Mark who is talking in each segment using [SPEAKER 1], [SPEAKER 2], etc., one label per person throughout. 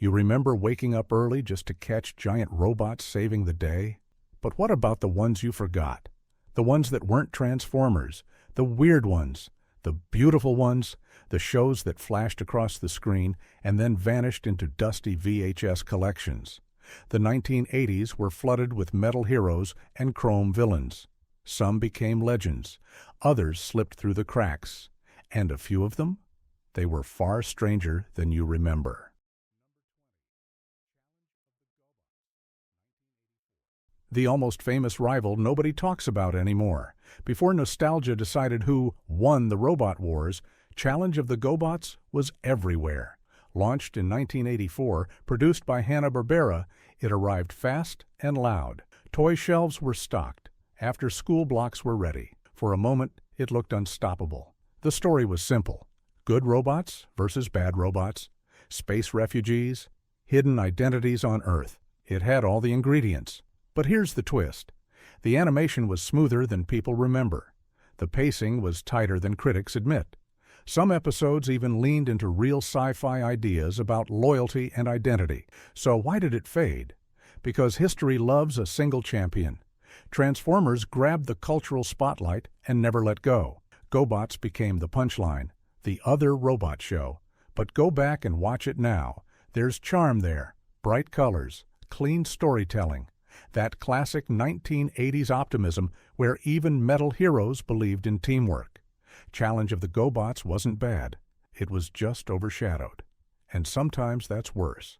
[SPEAKER 1] You remember waking up early just to catch giant robots saving the day? But what about the ones you forgot? The ones that weren't Transformers, the weird ones, the beautiful ones, the shows that flashed across the screen and then vanished into dusty VHS collections. The 1980s were flooded with metal heroes and chrome villains. Some became legends, others slipped through the cracks, and a few of them? They were far stranger than you remember. The almost famous rival nobody talks about anymore. Before nostalgia decided who won the robot wars, Challenge of the Gobots was everywhere. Launched in 1984, produced by Hanna-Barbera, it arrived fast and loud. Toy shelves were stocked. After-school blocks were ready. For a moment, it looked unstoppable. The story was simple. Good robots versus bad robots. Space refugees. Hidden identities on Earth. It had all the ingredients. But here's the twist. The animation was smoother than people remember. The pacing was tighter than critics admit. Some episodes even leaned into real sci-fi ideas about loyalty and identity. So why did it fade? Because history loves a single champion. Transformers grabbed the cultural spotlight and never let go. Gobots became the punchline, the other robot show. But go back and watch it now. There's charm there, bright colors, clean storytelling. That classic 1980s optimism where even metal heroes believed in teamwork. Challenge of the Gobots wasn't bad. It was just overshadowed. And sometimes that's worse.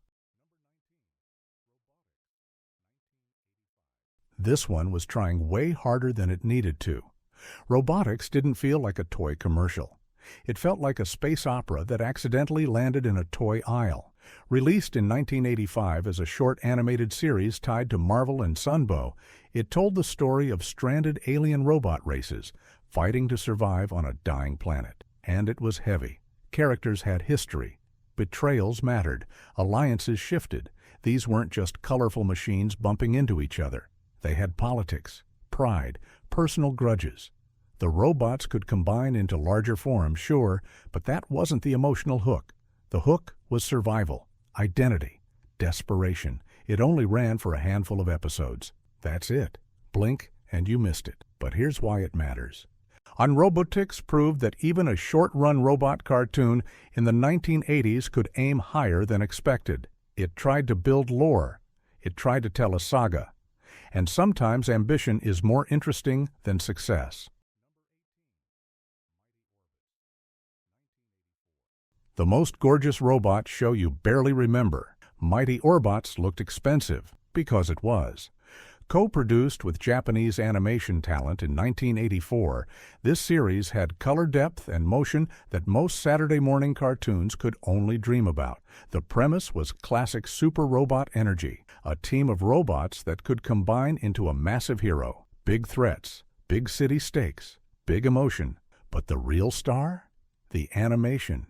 [SPEAKER 1] This one was trying way harder than it needed to. Robotix didn't feel like a toy commercial. It felt like a space opera that accidentally landed in a toy aisle. Released in 1985 as a short animated series tied to Marvel and Sunbow, it told the story of stranded alien robot races fighting to survive on a dying planet. And it was heavy. Characters had history. Betrayals mattered. Alliances shifted. These weren't just colorful machines bumping into each other. They had politics, pride, personal grudges. The robots could combine into larger forms, sure, but that wasn't the emotional hook. The hook was survival, identity, desperation. It only ran for a handful of episodes. That's it. Blink and you missed it. But here's why it matters. Robotix proved that even a short-run robot cartoon in the 1980s could aim higher than expected. It tried to build lore. It tried to tell a saga. And sometimes ambition is more interesting than success. The most gorgeous robot show you barely remember. Mighty Orbots looked expensive, because it was. Co-produced with Japanese animation talent in 1984, this series had color depth and motion that most Saturday morning cartoons could only dream about. The premise was classic super robot energy, a team of robots that could combine into a massive hero. Big threats, big city stakes, big emotion. But the real star? The animation.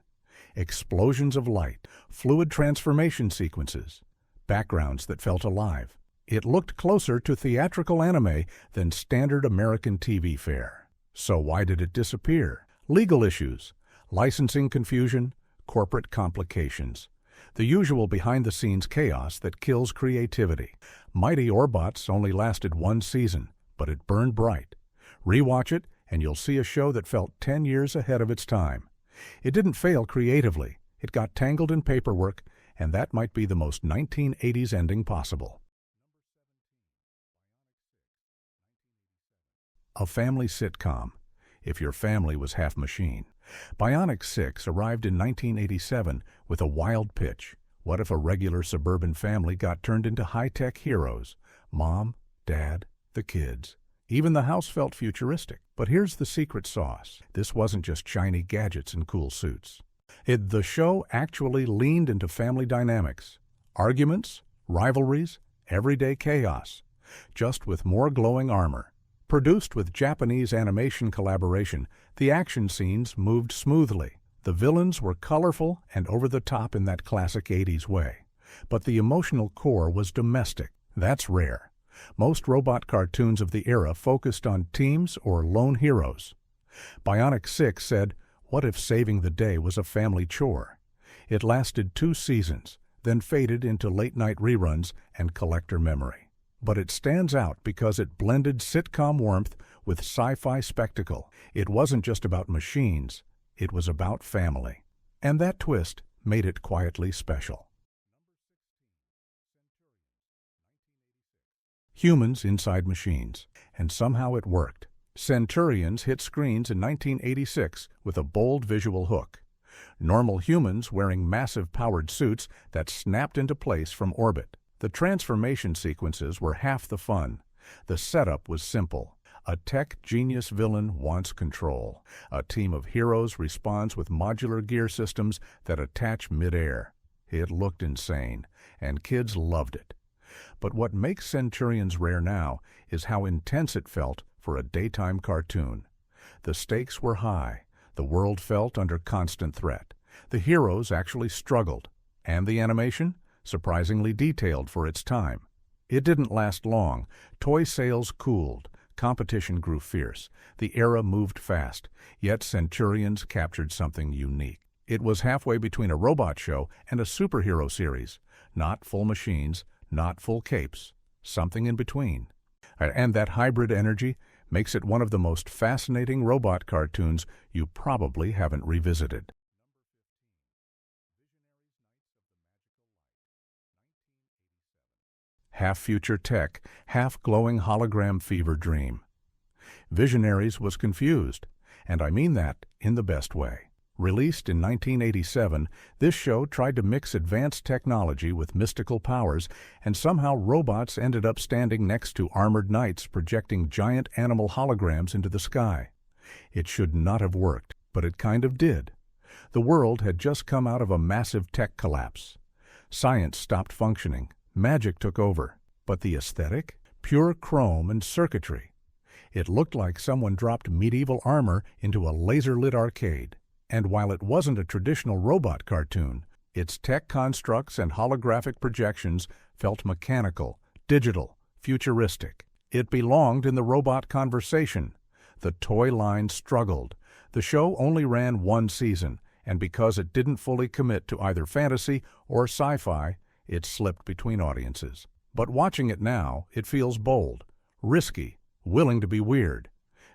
[SPEAKER 1] Explosions of light, fluid transformation sequences, backgrounds that felt alive. It looked closer to theatrical anime than standard American TV fare. So why did it disappear? Legal issues, licensing confusion, corporate complications. The usual behind-the-scenes chaos that kills creativity. Mighty Orbots only lasted one season, but it burned bright. Rewatch it, and you'll see a show that felt 10 years ahead of its time. It didn't fail creatively. It got tangled in paperwork, and that might be the most 1980s ending possible. A family sitcom, if your family was half machine. Bionic 6 arrived in 1987 with a wild pitch. What if a regular suburban family got turned into high-tech heroes? Mom, Dad, the kids. Even the house felt futuristic. But here's the secret sauce. This wasn't just shiny gadgets and cool suits. The show actually leaned into family dynamics. Arguments, rivalries, everyday chaos. Just with more glowing armor. Produced with Japanese animation collaboration, the action scenes moved smoothly. The villains were colorful and over-the-top in that classic 80s way. But the emotional core was domestic. That's rare. Most robot cartoons of the era focused on teams or lone heroes. Bionic 6 said, what if saving the day was a family chore? It lasted 2 seasons. then faded into late-night reruns and collector memory. But it stands out because it blended sitcom warmth with sci-fi spectacle. It wasn't just about machines, it was about family. And that twist made it quietly special. Humans inside machines, and somehow it worked. Centurions hit screens in 1986 with a bold visual hook. Normal humans wearing massive powered suits that snapped into place from orbit. The transformation sequences were half the fun. The setup was simple. A tech genius villain wants control. A team of heroes responds with modular gear systems that attach mid-air. It looked insane, and kids loved it. But what makes Centurions rare now is how intense it felt for a daytime cartoon. The stakes were high. The world felt under constant threat. The heroes actually struggled. And the animation? Surprisingly detailed for its time. It didn't last long. Toy sales cooled. Competition grew fierce. The era moved fast. Yet Centurions captured something unique. It was halfway between a robot show and a superhero series. Not full machines, not full capes. Something in between. And that hybrid energy makes it one of the most fascinating robot cartoons you probably haven't revisited. Half future tech, half glowing hologram fever dream. Visionaries was confused, and I mean that in the best way. Released in 1987, this show tried to mix advanced technology with mystical powers, and somehow robots ended up standing next to armored knights projecting giant animal holograms into the sky. It should not have worked, but it kind of did. The world had just come out of a massive tech collapse. Science stopped functioning. Magic took over. But the aesthetic? Pure chrome and circuitry. It looked like someone dropped medieval armor into a laser-lit arcade. And while it wasn't a traditional robot cartoon, its tech constructs and holographic projections felt mechanical, digital, futuristic. It belonged in the robot conversation. The toy line struggled. The show only ran one season, and because it didn't fully commit to either fantasy or sci-fi, it slipped between audiences. But watching it now, it feels bold, risky, willing to be weird.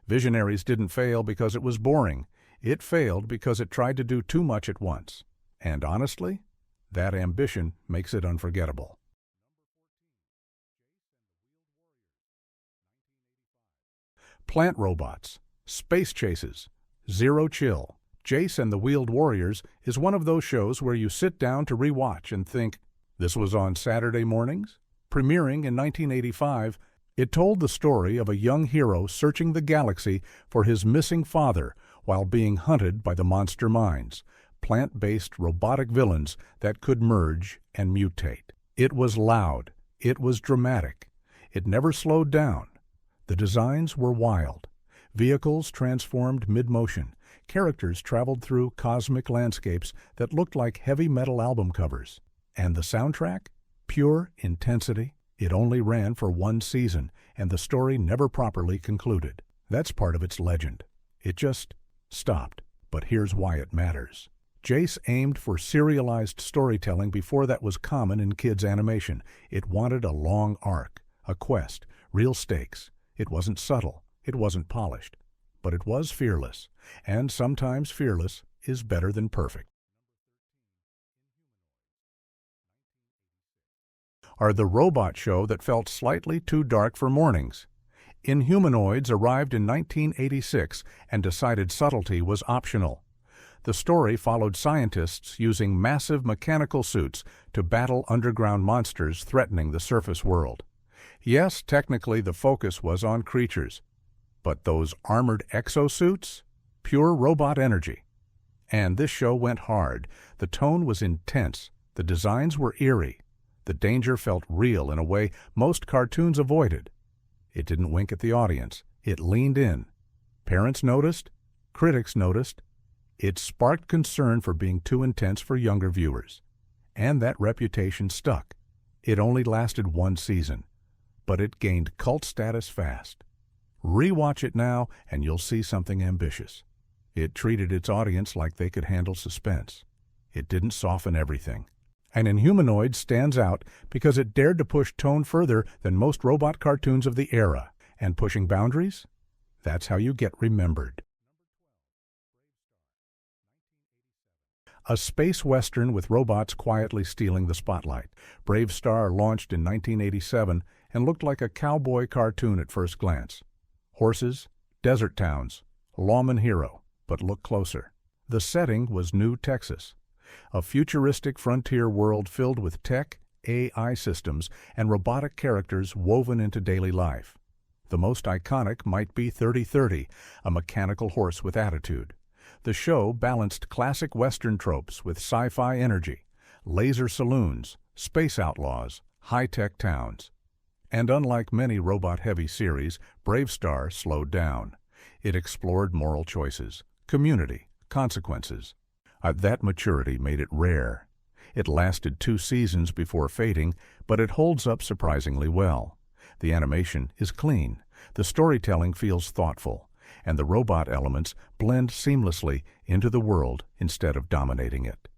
[SPEAKER 1] Visionaries didn't fail because it was boring. It failed because it tried to do too much at once. And honestly, that ambition makes it unforgettable. Plant robots, space chases, zero chill. Jace and the Wheeled Warriors is one of those shows where you sit down to rewatch and think, this was on Saturday mornings? Premiering in 1985, it told the story of a young hero searching the galaxy for his missing father while being hunted by the monster minds, plant-based robotic villains that could merge and mutate. It was loud. It was dramatic. It never slowed down. The designs were wild. Vehicles transformed mid-motion. Characters traveled through cosmic landscapes that looked like heavy metal album covers. And the soundtrack? Pure intensity. It only ran for one season, and the story never properly concluded. That's part of its legend. It just stopped. But here's why it matters. Jace aimed for serialized storytelling before that was common in kids' animation. It wanted a long arc, a quest, real stakes. It wasn't subtle. It wasn't polished. But it was fearless. And sometimes fearless is better than perfect. Are the robot show that felt slightly too dark for mornings. Inhumanoids arrived in 1986 and decided subtlety was optional. The story followed scientists using massive mechanical suits to battle underground monsters threatening the surface world. Yes, technically the focus was on creatures, but those armored exosuits? Pure robot energy. And this show went hard. The tone was intense. The designs were eerie. The danger felt real in a way most cartoons avoided. It didn't wink at the audience. It leaned in. Parents noticed. Critics noticed. It sparked concern for being too intense for younger viewers. And that reputation stuck. It only lasted one season, but it gained cult status fast. Rewatch it now and you'll see something ambitious. It treated its audience like they could handle suspense. It didn't soften everything. And Inhumanoids stands out because it dared to push tone further than most robot cartoons of the era. And pushing boundaries? That's how you get remembered. A space western with robots quietly stealing the spotlight. Brave Star launched in 1987 and looked like a cowboy cartoon at first glance. Horses, desert towns, lawman hero, but look closer. The setting was New Texas, a futuristic frontier world filled with tech, AI systems, and robotic characters woven into daily life. The most iconic might be 3030, a mechanical horse with attitude. The show balanced classic Western tropes with sci-fi energy, laser saloons, space outlaws, high-tech towns. And unlike many robot-heavy series, Brave Star slowed down. It explored moral choices, community, consequences. That maturity made it rare. It lasted 2 seasons before fading, but it holds up surprisingly well. The animation is clean, the storytelling feels thoughtful, and the robot elements blend seamlessly into the world instead of dominating it.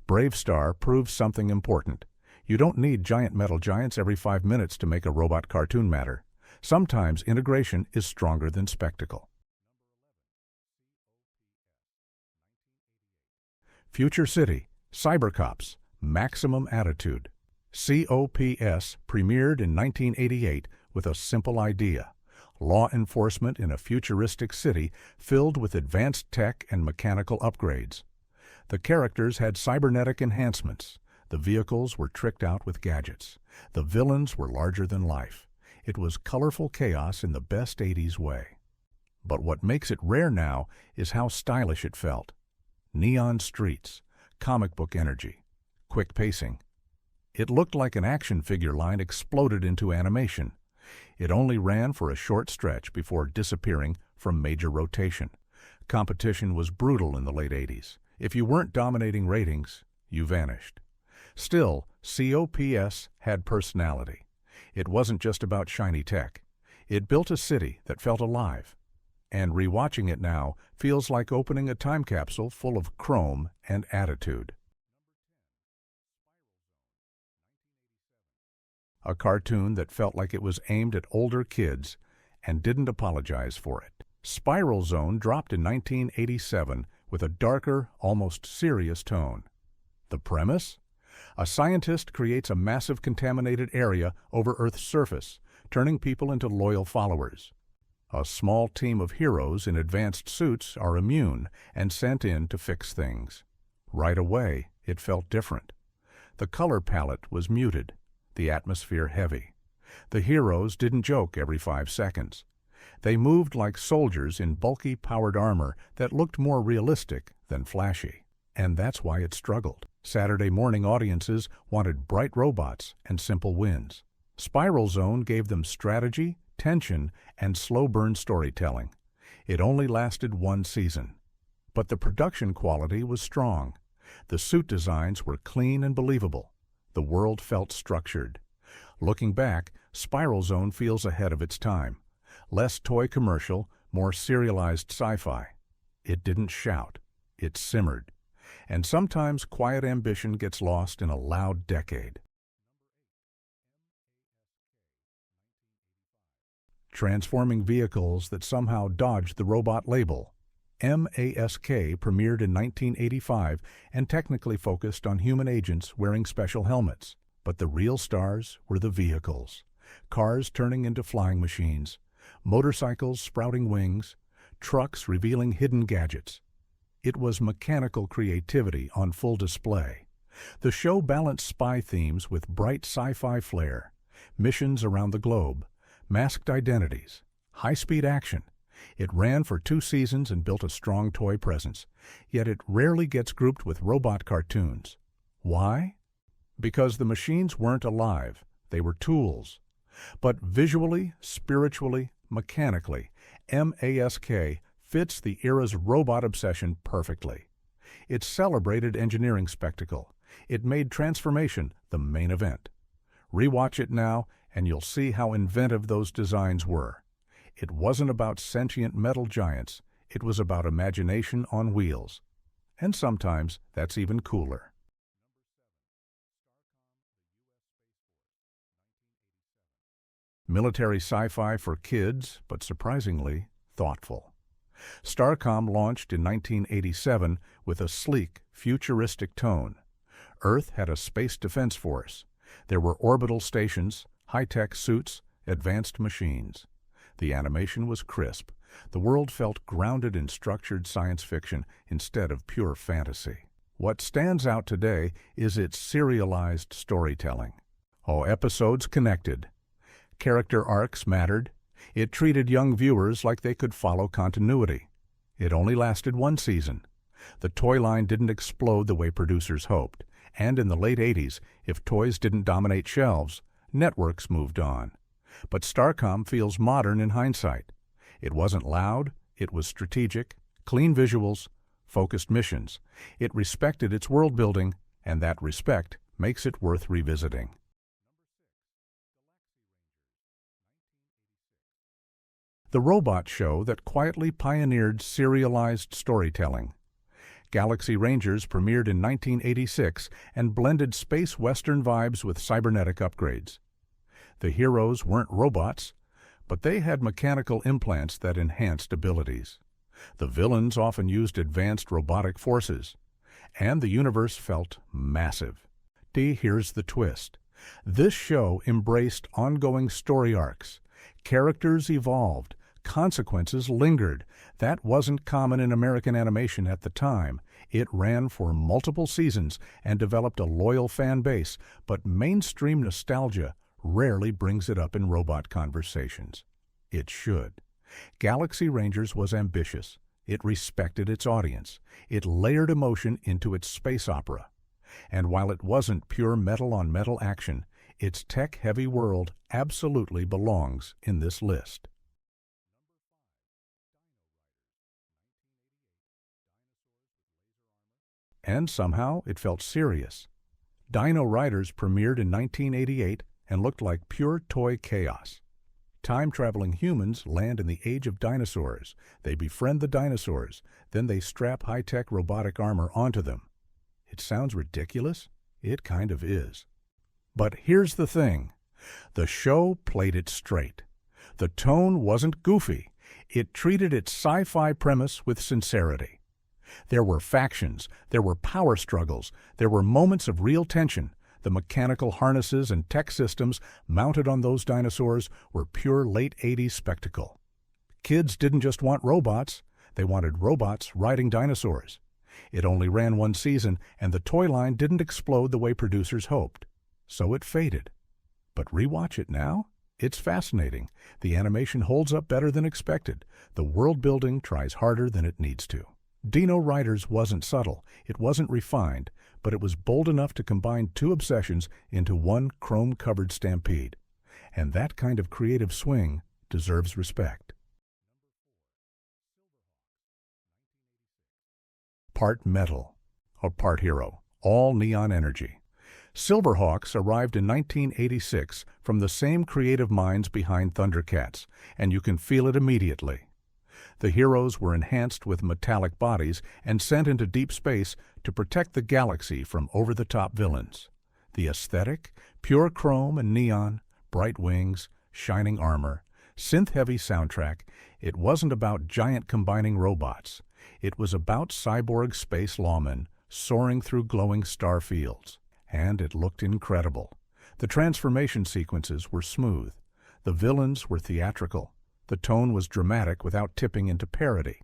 [SPEAKER 1] Brave Star proves something important. You don't need giant metal giants every 5 minutes to make a robot cartoon matter. Sometimes integration is stronger than spectacle. Future City, Cybercops, Maximum Attitude. COPS premiered in 1988 with a simple idea: law enforcement in a futuristic city filled with advanced tech and mechanical upgrades. The characters had cybernetic enhancements. The vehicles were tricked out with gadgets. The villains were larger than life. It was colorful chaos in the best 80s way. But what makes it rare now is how stylish it felt. Neon streets, comic book energy, quick pacing. It looked like an action figure line exploded into animation. It only ran for a short stretch before disappearing from major rotation. Competition was brutal in the late 80s. If you weren't dominating ratings, you vanished. Still, COPS had personality. It wasn't just about shiny tech. It built a city that felt alive. And rewatching it now feels like opening a time capsule full of chrome and attitude. A cartoon that felt like it was aimed at older kids and didn't apologize for it. Spiral Zone dropped in 1987 with a darker, almost serious tone. The premise? A scientist creates a massive contaminated area over Earth's surface, turning people into loyal followers. A small team of heroes in advanced suits are immune and sent in to fix things. Right away, it felt different. The color palette was muted, the atmosphere heavy. The heroes didn't joke every 5 seconds. They moved like soldiers in bulky powered armor that looked more realistic than flashy. And that's why it struggled. Saturday morning audiences wanted bright robots and simple wins. Spiral Zone gave them strategy, tension, and slow-burn storytelling. It only lasted 1 season. But the production quality was strong. The suit designs were clean and believable. The world felt structured. Looking back, Spiral Zone feels ahead of its time. Less toy commercial, more serialized sci-fi. It didn't shout. It simmered. And sometimes quiet ambition gets lost in a loud decade. Transforming vehicles that somehow dodged the robot label. MASK premiered in 1985 and technically focused on human agents wearing special helmets. But the real stars were the vehicles. Cars turning into flying machines, motorcycles sprouting wings, trucks revealing hidden gadgets. It was mechanical creativity on full display. The show balanced spy themes with bright sci-fi flair, missions around the globe, masked identities, high-speed action. It ran for 2 seasons and built a strong toy presence, yet it rarely gets grouped with robot cartoons. Why? Because the machines weren't alive, they were tools. But visually, spiritually, mechanically, MASK fits the era's robot obsession perfectly. It celebrated engineering spectacle. It made transformation the main event. Rewatch it now, and you'll see how inventive those designs were. It wasn't about sentient metal giants. It was about imagination on wheels. And sometimes that's even cooler. Military sci-fi for kids, but surprisingly thoughtful. Starcom launched in 1987 with a sleek, futuristic tone. Earth had a space defense force. There were orbital stations, high-tech suits, advanced machines. The animation was crisp. The world felt grounded in structured science fiction instead of pure fantasy. What stands out today is its serialized storytelling. All episodes connected. Character arcs mattered. It treated young viewers like they could follow continuity. It only lasted one season. The toy line didn't explode the way producers hoped. And in the late 80s, if toys didn't dominate shelves, networks moved on. But Starcom feels modern in hindsight. It wasn't loud, it was strategic, clean visuals, focused missions. It respected its world building, and that respect makes it worth revisiting. The robot show that quietly pioneered serialized storytelling. Galaxy Rangers premiered in 1986 and blended space western vibes with cybernetic upgrades. The heroes weren't robots, but they had mechanical implants that enhanced abilities. The villains often used advanced robotic forces, and the universe felt massive. Here's the twist. This show embraced ongoing story arcs. Characters evolved. Consequences lingered. That wasn't common in American animation at the time. It ran for multiple seasons and developed a loyal fan base, but mainstream nostalgia rarely brings it up in robot conversations. It should. Galaxy Rangers was ambitious. It respected its audience. It layered emotion into its space opera. And while it wasn't pure metal-on-metal action, its tech-heavy world absolutely belongs in this list. And somehow it felt serious. Dino Riders premiered in 1988 and looked like pure toy chaos. Time-traveling humans land in the age of dinosaurs. They befriend the dinosaurs, then they strap high-tech robotic armor onto them. It sounds ridiculous? It kind of is. But here's the thing. The show played it straight. The tone wasn't goofy. It treated its sci-fi premise with sincerity. There were factions, there were power struggles, there were moments of real tension. The mechanical harnesses and tech systems mounted on those dinosaurs were pure late 80s spectacle. Kids didn't just want robots, they wanted robots riding dinosaurs. It only ran one season, and the toy line didn't explode the way producers hoped. So it faded. But rewatch it now? It's fascinating. The animation holds up better than expected. The world building tries harder than it needs to. Dino Riders wasn't subtle, it wasn't refined, but it was bold enough to combine two obsessions into one chrome-covered stampede. And that kind of creative swing deserves respect. Part metal, or part hero, all neon energy. Silverhawks arrived in 1986 from the same creative minds behind Thundercats, and you can feel it immediately. The heroes were enhanced with metallic bodies and sent into deep space to protect the galaxy from over-the-top villains. The aesthetic, pure chrome and neon, bright wings, shining armor, synth-heavy soundtrack, it wasn't about giant combining robots. It was about cyborg space lawmen soaring through glowing star fields. And it looked incredible. The transformation sequences were smooth. The villains were theatrical. The tone was dramatic without tipping into parody.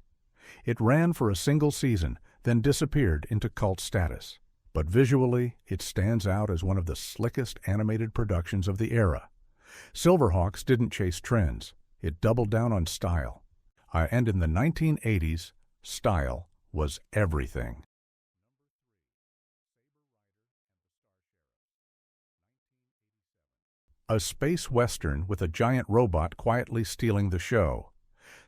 [SPEAKER 1] It ran for a single season, then disappeared into cult status. But visually, it stands out as one of the slickest animated productions of the era. Silverhawks didn't chase trends. It doubled down on style. And in the 1980s, style was everything. A space western with a giant robot quietly stealing the show.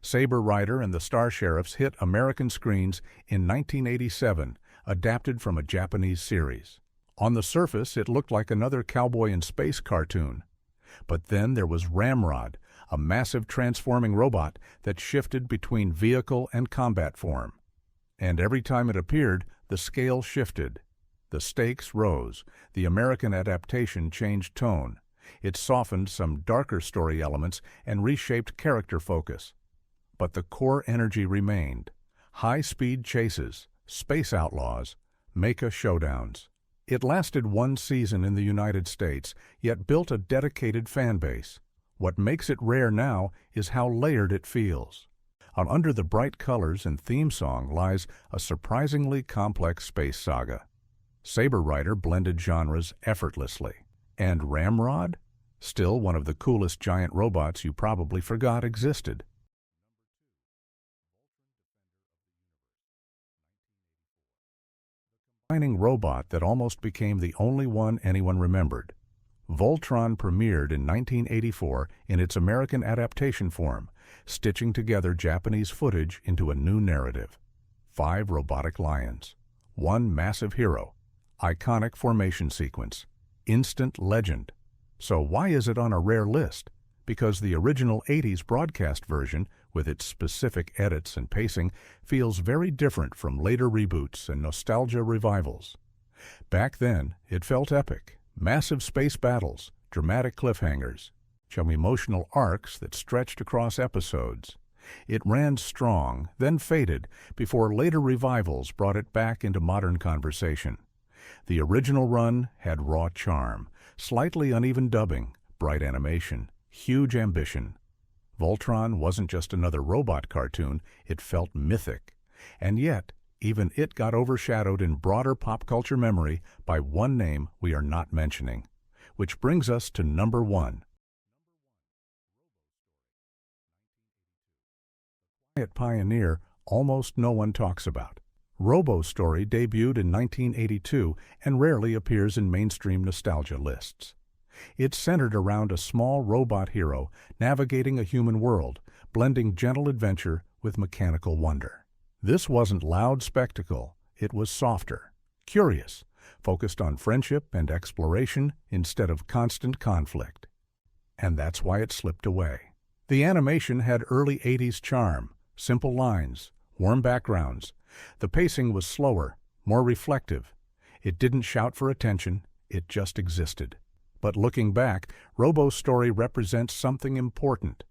[SPEAKER 1] Saber Rider and the Star Sheriffs hit American screens in 1987, adapted from a Japanese series. On the surface, it looked like another cowboy in space cartoon. But then there was Ramrod, a massive transforming robot that shifted between vehicle and combat form. And every time it appeared, the scale shifted. The stakes rose. The American adaptation changed tone. It softened some darker story elements and reshaped character focus. But the core energy remained: high-speed chases, space outlaws, mecha showdowns. It lasted one season in the United States, yet built a dedicated fan base. What makes it rare now is how layered it feels. Under the bright colors and theme song lies a surprisingly complex space saga. Saber Rider blended genres effortlessly. And Ramrod? Still one of the coolest giant robots you probably forgot existed. Combining robot that almost became the only one anyone remembered. Voltron premiered in 1984 in its American adaptation form, stitching together Japanese footage into a new narrative. 5 robotic lions, 1 massive hero, iconic formation sequence, instant legend. So why is it on a rare list? Because the original 80s broadcast version, with its specific edits and pacing, feels very different from later reboots and nostalgia revivals. Back then, it felt epic. Massive space battles, dramatic cliffhangers, some emotional arcs that stretched across episodes. It ran strong, then faded, before later revivals brought it back into modern conversation. The original run had raw charm, slightly uneven dubbing, bright animation, huge ambition. Voltron wasn't just another robot cartoon, it felt mythic. And yet, even it got overshadowed in broader pop culture memory by one name we are not mentioning. Which brings us to number 1. Quiet pioneer almost no one talks about. Robo Story debuted in 1982 and rarely appears in mainstream nostalgia lists. It's centered around a small robot hero navigating a human world, blending gentle adventure with mechanical wonder. This wasn't loud spectacle, it was softer, curious, focused on friendship and exploration instead of constant conflict. And that's why it slipped away. The animation had early 80s charm, simple lines, warm backgrounds. The pacing was slower, more reflective. It didn't shout for attention, it just existed. But looking back, Robo Story represents something important.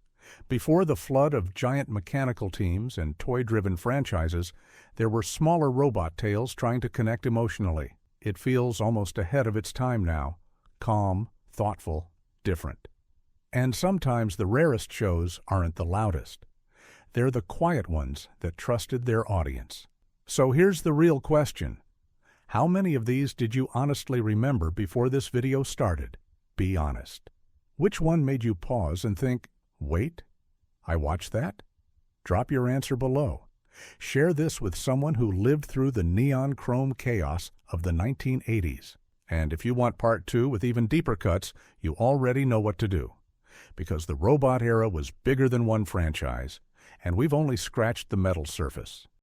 [SPEAKER 1] Before the flood of giant mechanical teams and toy-driven franchises, there were smaller robot tales trying to connect emotionally. It feels almost ahead of its time now, calm, thoughtful, different. And sometimes the rarest shows aren't the loudest. They're the quiet ones that trusted their audience. So here's the real question. How many of these did you honestly remember before this video started? Be honest. Which one made you pause and think, wait, I watched that? Drop your answer below. Share this with someone who lived through the neon chrome chaos of the 1980s. And if you want part 2 with even deeper cuts, you already know what to do. Because the robot era was bigger than one franchise, and we've only scratched the metal surface.